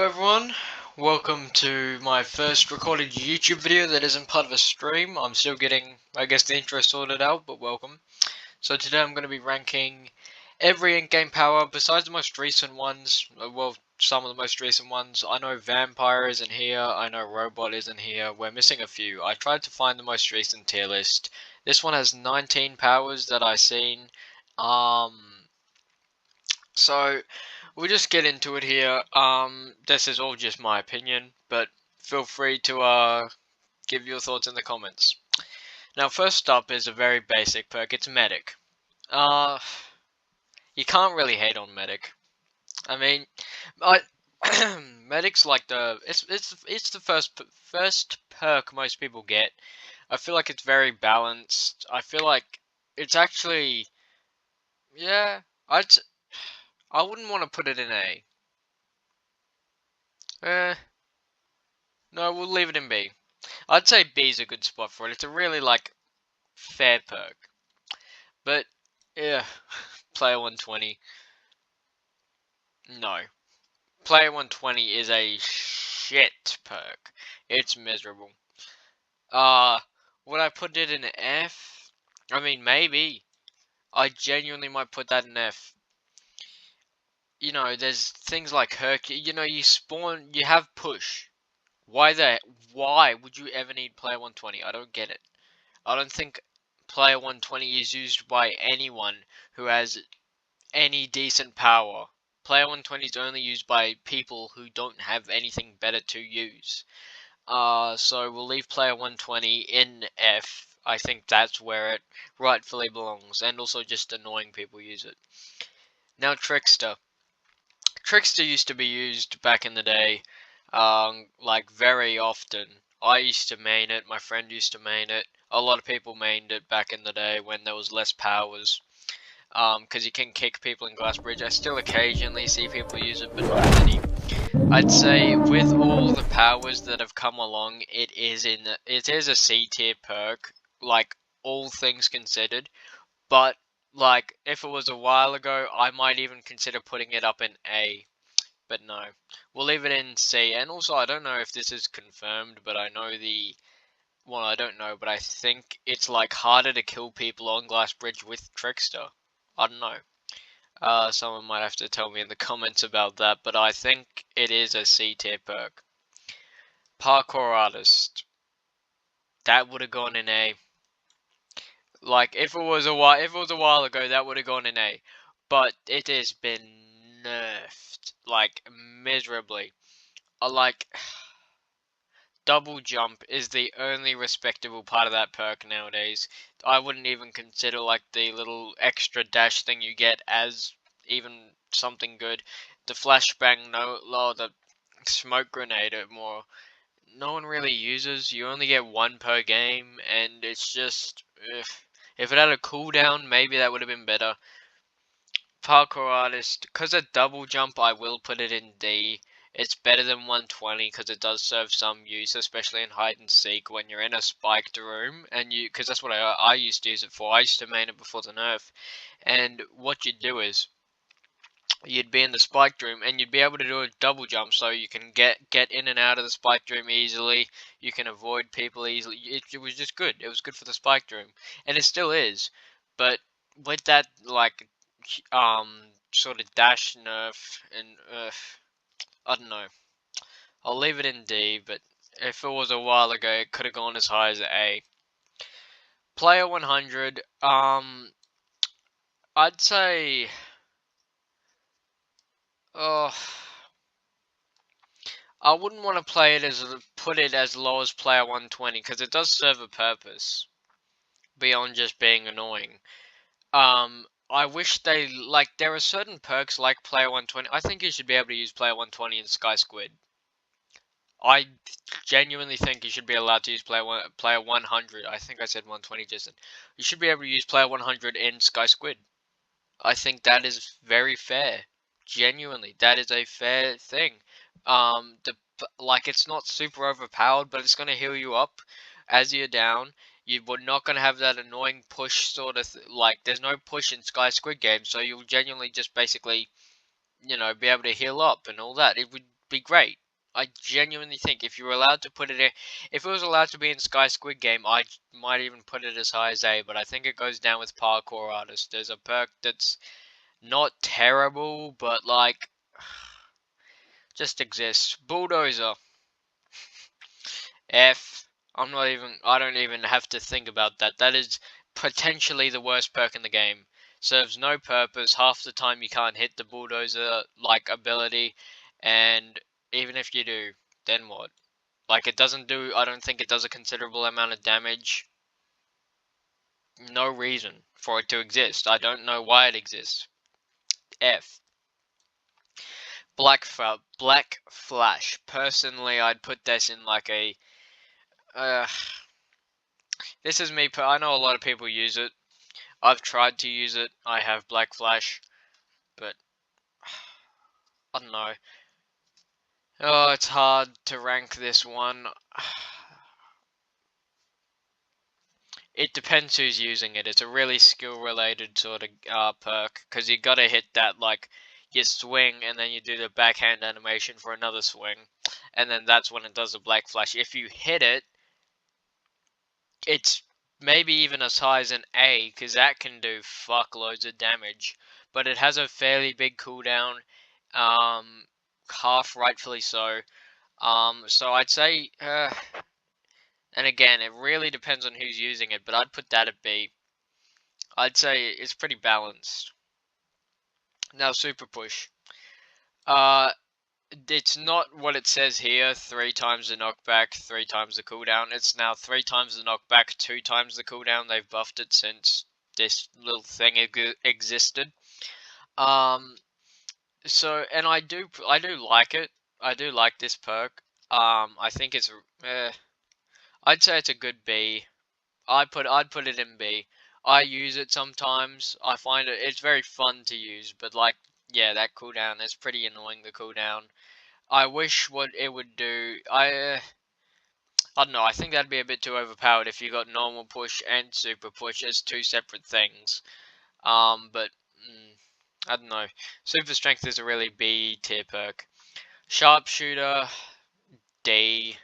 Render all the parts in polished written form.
everyone, welcome to my first recorded YouTube video that isn't part of a stream. I'm still getting, I guess, the intro sorted out, but welcome. So today I'm going to be ranking every in-game power besides the most recent ones, well, some of the most recent ones. I know Vampire isn't here, I know Robot isn't here, we're missing a few. I tried to find the most recent tier list. This one has 19 powers that I've seen. So we'll just get into it here. This is all just my opinion, but feel free to give your thoughts in the comments. Now, first up is a very basic perk. It's Medic. Uh, you can't really hate on Medic. I mean, I Medic's like it's the first perk most people get. I feel like it's very balanced. I feel like it's actually, yeah. I wouldn't want to put it in A. Eh, no, we'll leave it in B. I'd say B is a good spot for it. It's a really, like, fair perk. But, yeah, Player 120. No. Player 120 is a shit perk. It's miserable. Would I put it in F? I mean, maybe. I genuinely might put that in F. You know, there's things like Hercules. You know, you have push. Why would you ever need Player 120? I don't get it. I don't think Player 120 is used by anyone who has any decent power. Player 120 is only used by people who don't have anything better to use. So we'll leave Player 120 in F. I think that's where it rightfully belongs, and also just annoying people use it. Now Trickster. Trickster used to be used back in the day, like very often. I used to main it, my friend used to main it. A lot of people mained it back in the day when there was less powers. Because you can kick people in Glass Bridge. I still occasionally see people use it, but not many. I'd say with all the powers that have come along, it is a C tier perk, like all things considered. But like if it was a while ago, I might even consider putting it up in A. But no, we'll leave it in C. And also, I don't know if this is confirmed, but I know well, I don't know, but I think it's like harder to kill people on Glass Bridge with Trickster. I don't know. Someone might have to tell me in the comments about that, but I think it is a C tier perk. Parkour Artist. That would have gone in A. Like if it was a while ago, that would have gone in A. But it has been nerfed like miserably. Like double jump is the only respectable part of that perk nowadays. I wouldn't even consider like the little extra dash thing you get as even something good. The flashbang, the smoke grenade more. No one really uses. You only get one per game, and it's just if it had a cooldown, maybe that would have been better. Parkour Artist, because of double jump, I will put it in D. It's better than 120 because it does serve some use, especially in hide and seek when you're in a spiked room, and because that's what I used to use it for. I used to main it before the nerf, and what you'd do is you'd be in the spiked room and you'd be able to do a double jump, so you can get in and out of the spiked room easily. You can avoid people easily. It was just good. It was good for the spiked room, and it still is. But with that like sort of dash nerf and I don't know. I'll leave it in D, but if it was a while ago, it could have gone as high as A. Player 100, I'd say, oh, I wouldn't want to put it as low as Player 120 because it does serve a purpose beyond just being annoying. I wish there are certain perks like Player 120. I think you should be able to use Player 120 in Sky Squid. I genuinely think you should be allowed to use player 100. I think I said 120 just then. You should be able to use player 100 in Sky Squid. I think that is very fair. Genuinely, that is a fair thing. It's not super overpowered, but it's going to heal you up as you're down. You're not going to have that annoying push sort of there's no push in Sky Squid Game, so you'll genuinely just basically, be able to heal up and all that. It would be great. I genuinely think if you were allowed to put it in, if it was allowed to be in Sky Squid Game, I might even put it as high as A, but I think it goes down with Parkour Artist. There's a perk that's not terrible, but like, just exists. Bulldozer. F. I don't even have to think about that. That is potentially the worst perk in the game. Serves no purpose. Half the time you can't hit the bulldozer like ability, and even if you do, then what? Like it doesn't do, I don't think it does a considerable amount of damage. No reason for it to exist. I don't know why it exists. F. Black Flash. Personally, I'd put this in like a this is me. I know a lot of people use it. I've tried to use it. I have Black Flash, but I don't know. Oh, it's hard to rank this one. It depends who's using it. It's a really skill-related sort of perk, because you gotta hit that, like, you swing, and then you do the backhand animation for another swing, and then that's when it does the Black Flash. If you hit it, it's maybe even as high as an A, because that can do fuckloads of damage. But it has a fairly big cooldown, half rightfully so. So I'd say, and again, it really depends on who's using it, but I'd put that at B. I'd say it's pretty balanced. Now, Super Push. It's not what it says here, 3 times the knockback, 3 times the cooldown. It's now 3 times the knockback, 2 times the cooldown. They've buffed it since this little thing existed. So, and I do like it. I do like this perk. I think it's, I'd say it's a good B. I'd put it in B. I use it sometimes. I find it's very fun to use, but like, yeah, that cooldown is pretty annoying, the cooldown. I wish what it would do, I don't know, I think that'd be a bit too overpowered if you got normal push and super push as 2 separate things. But, I don't know. Super strength is a really B tier perk. Sharpshooter, D.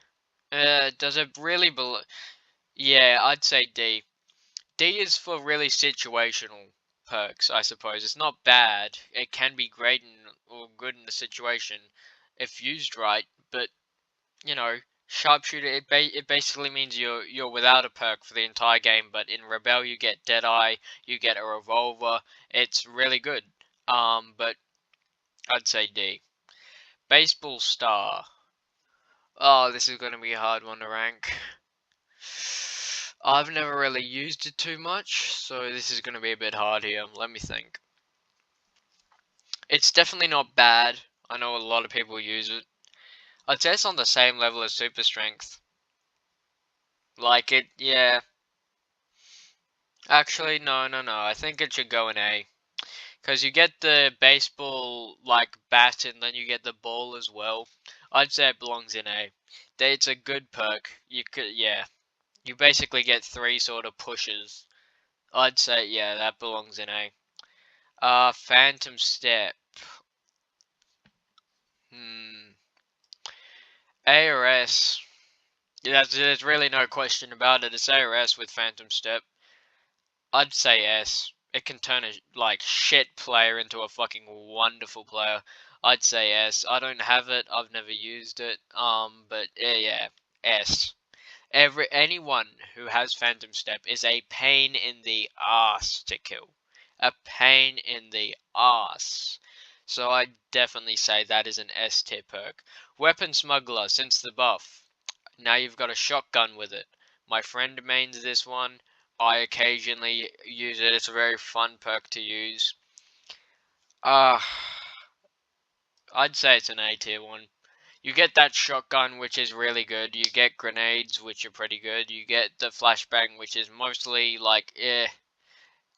Does it really yeah, I'd say D. D is for really situational perks, I suppose. It's not bad. It can be great or good in the situation if used right, but you know, sharpshooter, it basically means you're without a perk for the entire game, but in Rebel you get Deadeye, you get a revolver. It's really good. But I'd say D. Baseball Star. Oh, this is going to be a hard one to rank. I've never really used it too much, so this is going to be a bit hard here. Let me think. It's definitely not bad. I know a lot of people use it. I'd say it's on the same level as Super Strength. Like it, yeah. Actually, no. I think it should go in A. Because you get the baseball, like, bat, and then you get the ball as well. I'd say it belongs in A. It's a good perk. Yeah. You basically get 3 sort of pushes. I'd say, yeah, that belongs in A. Phantom Step. A or S. There's really no question about it. It's A or S with Phantom Step. I'd say S. It can turn a like shit player into a fucking wonderful player. I'd say S. I don't have it. I've never used it. But yeah, S. Anyone who has Phantom Step is a pain in the ass to kill. A pain in the ass. So I definitely say that is an S tier perk. Weapon Smuggler, since the buff. Now you've got a shotgun with it. My friend mains this one. I occasionally use it. It's a very fun perk to use. I'd say it's an A tier one. You get that shotgun, which is really good. You get grenades, which are pretty good. You get the flashbang, which is mostly like,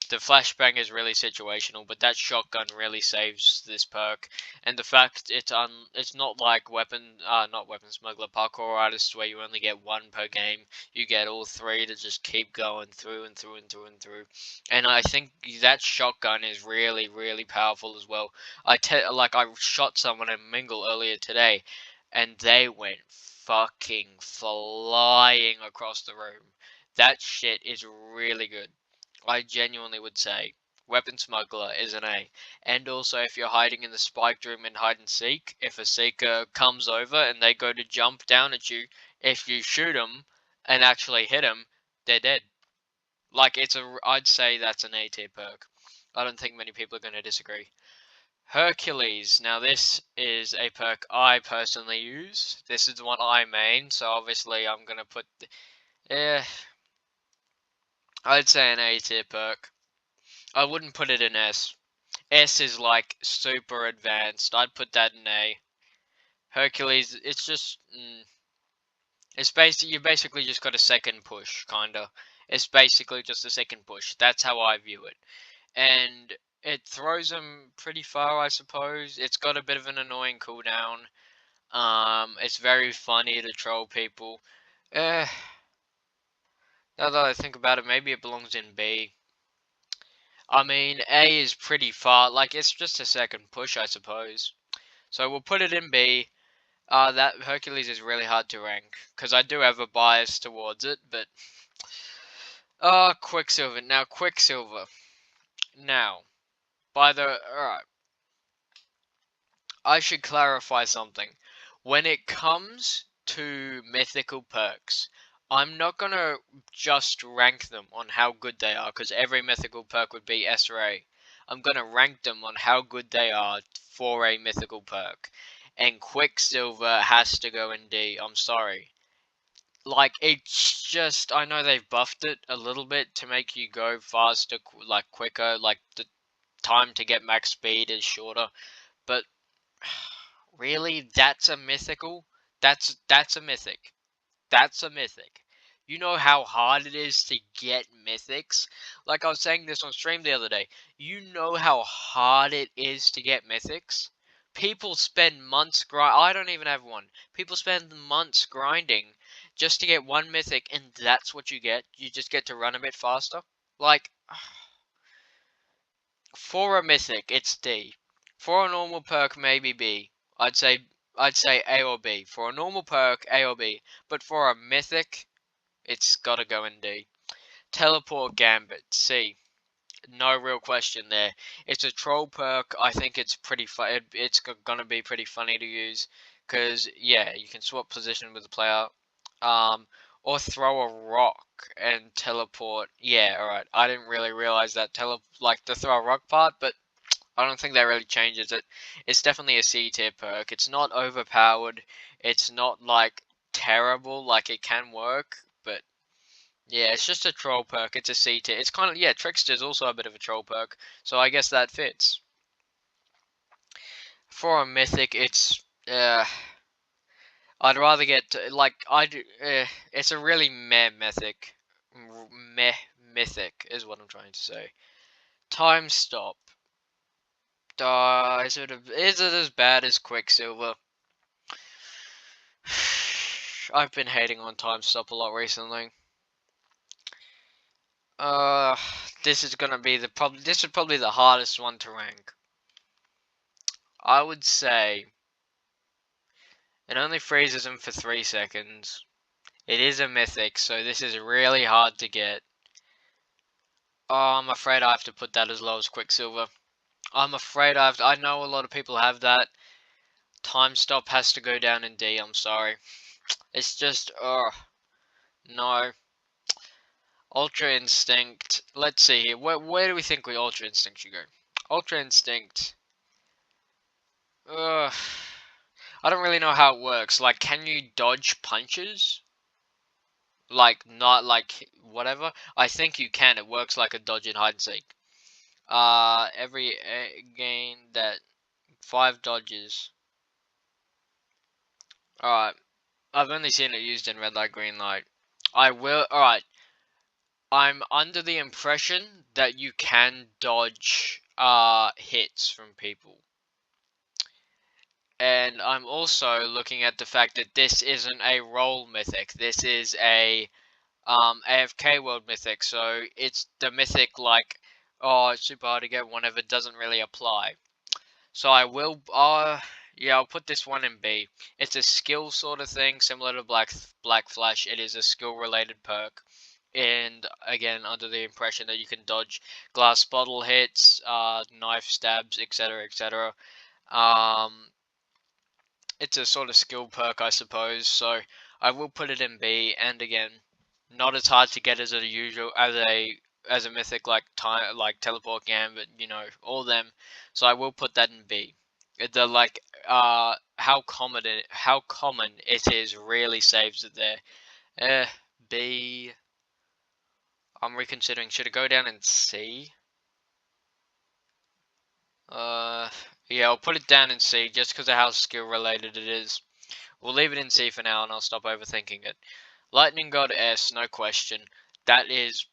The flashbang is really situational, but that shotgun really saves this perk. And the fact it's not like not weapon smuggler parkour artists where you only get one per game. You get all three to just keep going through and through and through and through. And I think that shotgun is really, really powerful as well. I shot someone in Mingle earlier today, and they went fucking flying across the room. That shit is really good. I genuinely would say Weapon Smuggler is an A. And also, if you're hiding in the spiked room in hide and seek, if a seeker comes over and they go to jump down at you, if you shoot them and actually hit them, they're dead. Like, I'd say that's an A tier perk. I don't think many people are going to disagree. Hercules. Now, this is a perk I personally use. This is the one I main, so obviously I'm going to put... I'd say an A tier perk. I wouldn't put it in S. S is like super advanced. I'd put that in A. Hercules, it's just, you basically just got a second push, kinda. It's basically just a second push. That's how I view it. And it throws them pretty far, I suppose. It's got a bit of an annoying cooldown. It's very funny to troll people. Now that I think about it, maybe it belongs in B. I mean, A is pretty far, like, it's just a second push, I suppose. So we'll put it in B. That Hercules is really hard to rank, because I do have a bias towards it, but... Quicksilver. Now, Quicksilver. Now, alright, I should clarify something. When it comes to mythical perks, I'm not gonna just rank them on how good they are, because every mythical perk would be S or A. I'm gonna rank them on how good they are for a mythical perk. And Quicksilver has to go in D, I'm sorry. Like, it's just, I know they've buffed it a little bit to make you go faster, like, quicker, like, the time to get max speed is shorter, but really, that's a mythical? That's a mythic. That's a mythic. You know how hard it is to get mythics? Like I was saying this on stream the other day. You know how hard it is to get mythics? People spend months I don't even have one. People spend months grinding just to get one mythic, and that's what you get. You just get to run a bit faster. Like, for a mythic, it's D. For a normal perk, maybe B. I'd say A or B. For a normal perk, A or B. But for a mythic, it's gotta go in D. Teleport Gambit, C. No real question there. It's a troll perk. I think it's pretty fun. It's gonna be pretty funny to use, cause yeah, you can swap position with the player, or throw a rock and teleport. Yeah, all right. I didn't really realize that like the throw a rock part, but I don't think that really changes it. It's definitely a C tier perk. It's not overpowered. It's not like terrible. Like it can work, but yeah, it's just a troll perk. It's a C tier. It's kind of, yeah, Trickster's also a bit of a troll perk, so I guess that fits. For a mythic, I'd rather get like it's a really meh mythic. Meh mythic is what I'm trying to say. Time stop. Is it as bad as Quicksilver? I've been hating on time stop a lot recently. This is gonna be this is probably the hardest one to rank. I would say it only freezes him for 3 seconds. It is a mythic, so this is really hard to get. Oh, I'm afraid I have to put that as low as Quicksilver. I'm afraid I know a lot of people have that. Time stop has to go down in D, I'm sorry. It's just, no. Ultra Instinct. Let's see here. Where do we think Ultra Instinct should go? Ultra Instinct. I don't really know how it works. Like, can you dodge punches? Like, not like whatever? I think you can. It works like a dodge in hide and seek. Every gain that 5 dodges. Alright. I've only seen it used in red light, green light. Alright. I'm under the impression that you can dodge hits from people. And I'm also looking at the fact that this isn't a role mythic. This is a AFK world mythic, so it's the mythic like, oh, it's super hard to get one if it doesn't really apply. So I will, yeah, I'll put this one in B. It's a skill sort of thing, similar to Black Flash. It is a skill related perk, and again, under the impression that you can dodge glass bottle hits, knife stabs, etc., etc. Um, it's a sort of skill perk, I suppose. So I will put it in B. And again, not as hard to get as a usual as a mythic like teleport gambit, you know, all them. So I will put that in B. The like how common it is really saves it there. B. I'm reconsidering. Should it go down in C? Uh, yeah, I'll put it down in C just because of how skill related it is. We'll leave it in C for now, and I'll stop overthinking it. Lightning God S, no question. That is,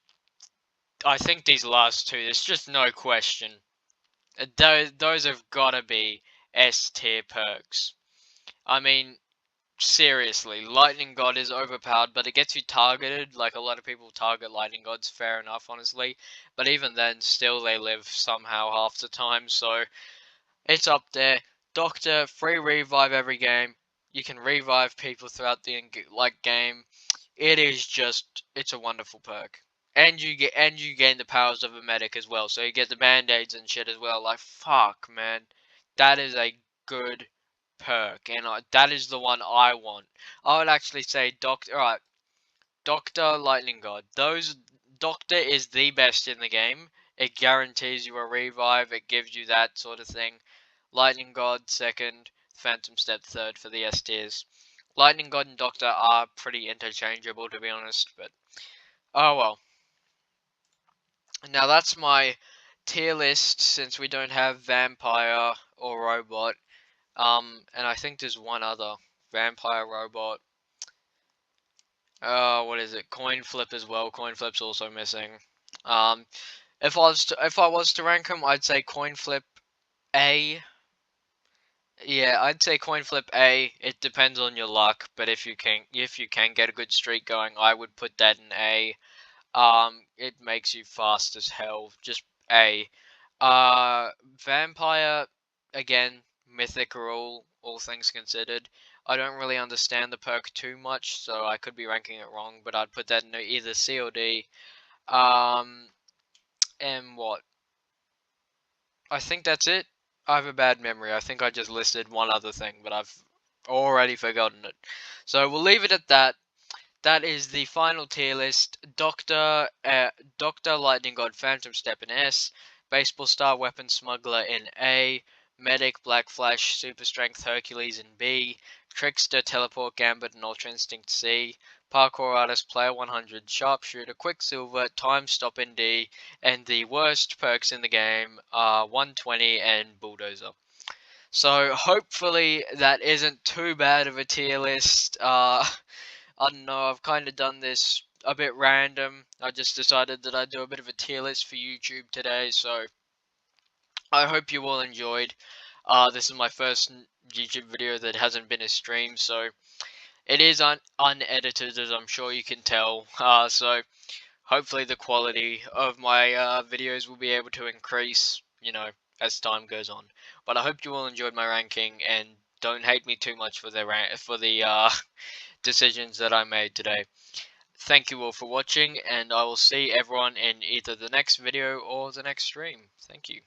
I think these last two, there's just no question. Those have gotta be S tier perks. I mean, seriously, Lightning God is overpowered, but it gets you targeted. Like, a lot of people target Lightning Gods, fair enough, honestly. But even then, still they live somehow half the time, so it's up there. Doctor, free revive every game. You can revive people throughout the game. It is just, it's a wonderful perk. And you gain the powers of a medic as well. So you get the band-aids and shit as well. Like, fuck, man. That is a good perk, and that is the one I want. I would actually say Doctor. Alright, Doctor Lightning God. Doctor is the best in the game. It guarantees you a revive. It gives you that sort of thing. Lightning God second. Phantom Step third for the S tiers. Lightning God and Doctor are pretty interchangeable, to be honest. But oh well. Now that's my tier list. Since we don't have Vampire or Robot. And I think there's one other Vampire, Robot. What is it? Coin Flip as well. Coin Flip's also missing. Um, if I was to rank them, I'd say Coin Flip A. Yeah, I'd say Coin Flip A. It depends on your luck, but if you can get a good streak going, I would put that in A. It makes you fast as hell. Just A. Vampire, again, mythic rule, all things considered. I don't really understand the perk too much, so I could be ranking it wrong, but I'd put that in either C or D. Um, and what? I think that's it. I have a bad memory. I think I just listed one other thing, but I've already forgotten it. So we'll leave it at that. That is the final tier list. Doctor Lightning God Phantom Step in S, Baseball Star Weapon Smuggler in A, Medic Black Flash Super Strength Hercules in B, Trickster Teleport Gambit and Ultra Instinct C, Parkour Artist Player 100 Sharpshooter Quicksilver Time Stop in D, and the worst perks in the game are 120 and Bulldozer. So hopefully that isn't too bad of a tier list. I don't know, I've kind of done this a bit random. I just decided that I'd do a bit of a tier list for YouTube today, so I hope you all enjoyed. This is my first YouTube video that hasn't been a stream, so it is unedited, as I'm sure you can tell. So hopefully the quality of my videos will be able to increase, you know, as time goes on. But I hope you all enjoyed my ranking, and don't hate me too much for the decisions that I made today. Thank you all for watching, and I will see everyone in either the next video or the next stream. Thank you.